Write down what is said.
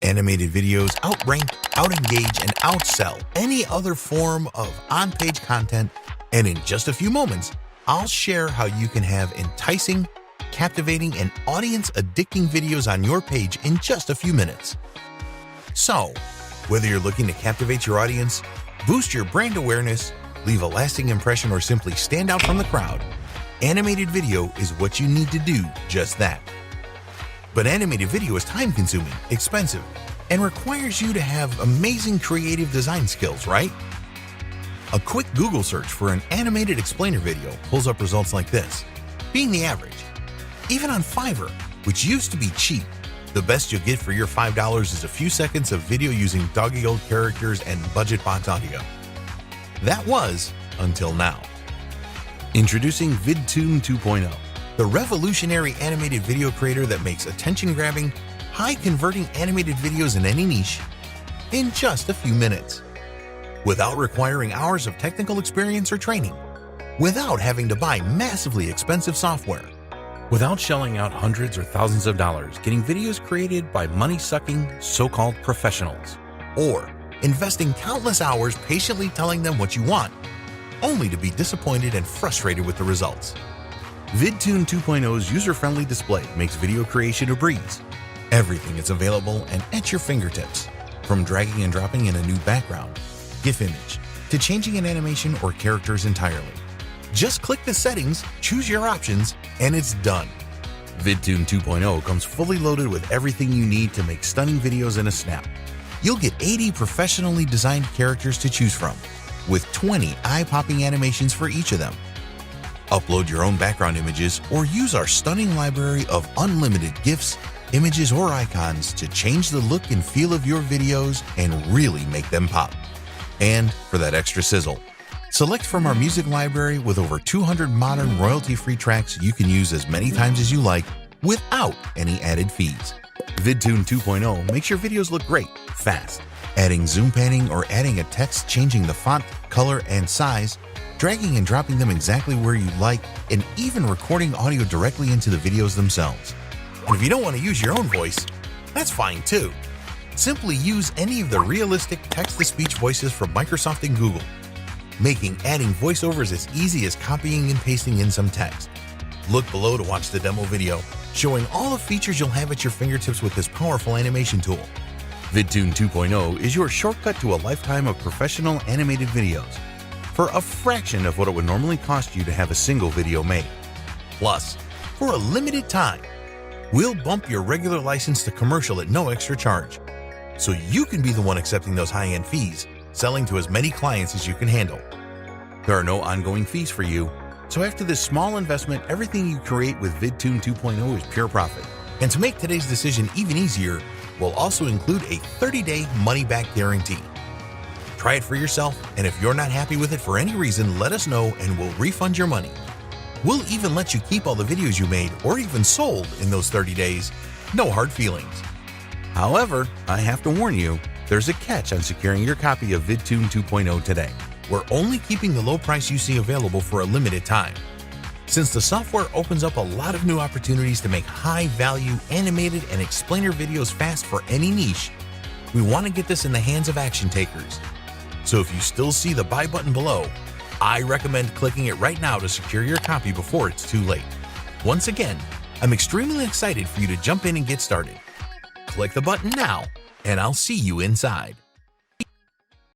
Animated videos outrank, outengage, and outsell any other form of on-page content, and in just a few moments, I'll share how you can have enticing, captivating, and audience-addicting videos on your page in just a few minutes. So, whether you're looking to captivate your audience, boost your brand awareness, leave a lasting impression, or simply stand out from the crowd, animated video is what you need to do just that. But animated video is time-consuming, expensive, and requires you to have amazing creative design skills, right? A quick Google search for an animated explainer video pulls up results like this, being the average. Even on Fiverr, which used to be cheap, the best you'll get for your $5 is a few seconds of video using doggy-old characters and budget box audio. That was until now. Introducing VidToon 2.0. The revolutionary animated video creator that makes attention-grabbing, high-converting animated videos in any niche in just a few minutes, without requiring hours of technical experience or training, without having to buy massively expensive software, without shelling out hundreds or thousands of dollars getting videos created by money-sucking so-called professionals, or investing countless hours patiently telling them what you want, only to be disappointed and frustrated with the results. VidToon 2.0's user-friendly display makes video creation a breeze. Everything is available and at your fingertips, from dragging and dropping in a new background, GIF image, to changing an animation or characters entirely. Just click the settings, choose your options, and it's done. VidToon 2.0 comes fully loaded with everything you need to make stunning videos in a snap. You'll get 80 professionally designed characters to choose from, with 20 eye-popping animations for each of them. Upload your own background images or use our stunning library of unlimited GIFs, images, or icons to change the look and feel of your videos and really make them pop. And for that extra sizzle, select from our music library with over 200 modern royalty-free tracks you can use as many times as you like without any added fees. VidToon 2.0 makes your videos look great, fast. Adding zoom panning or adding a text changing the font, color, and size, dragging and dropping them exactly where you like, and even recording audio directly into the videos themselves. And if you don't want to use your own voice, that's fine too. Simply use any of the realistic text-to-speech voices from Microsoft and Google, making adding voiceovers as easy as copying and pasting in some text. Look below to watch the demo video, showing all the features you'll have at your fingertips with this powerful animation tool. VidToon 2.0 is your shortcut to a lifetime of professional animated videos for a fraction of what it would normally cost you to have a single video made. Plus, for a limited time, we'll bump your regular license to commercial at no extra charge, so you can be the one accepting those high-end fees, selling to as many clients as you can handle. There are no ongoing fees for you, so after this small investment, everything you create with VidToon 2.0 is pure profit. And to make today's decision even easier, we'll also include a 30-day money-back guarantee. Try it for yourself, and if you're not happy with it for any reason, let us know and we'll refund your money. We'll even let you keep all the videos you made or even sold in those 30 days. No hard feelings. However, I have to warn you, there's a catch on securing your copy of VidToon 2.0 today. We're only keeping the low price you see available for a limited time. Since the software opens up a lot of new opportunities to make high-value animated and explainer videos fast for any niche, we want to get this in the hands of action takers. So if you still see the buy button below, I recommend clicking it right now to secure your copy before it's too late. Once again, I'm extremely excited for you to jump in and get started. Click the button now, and I'll see you inside.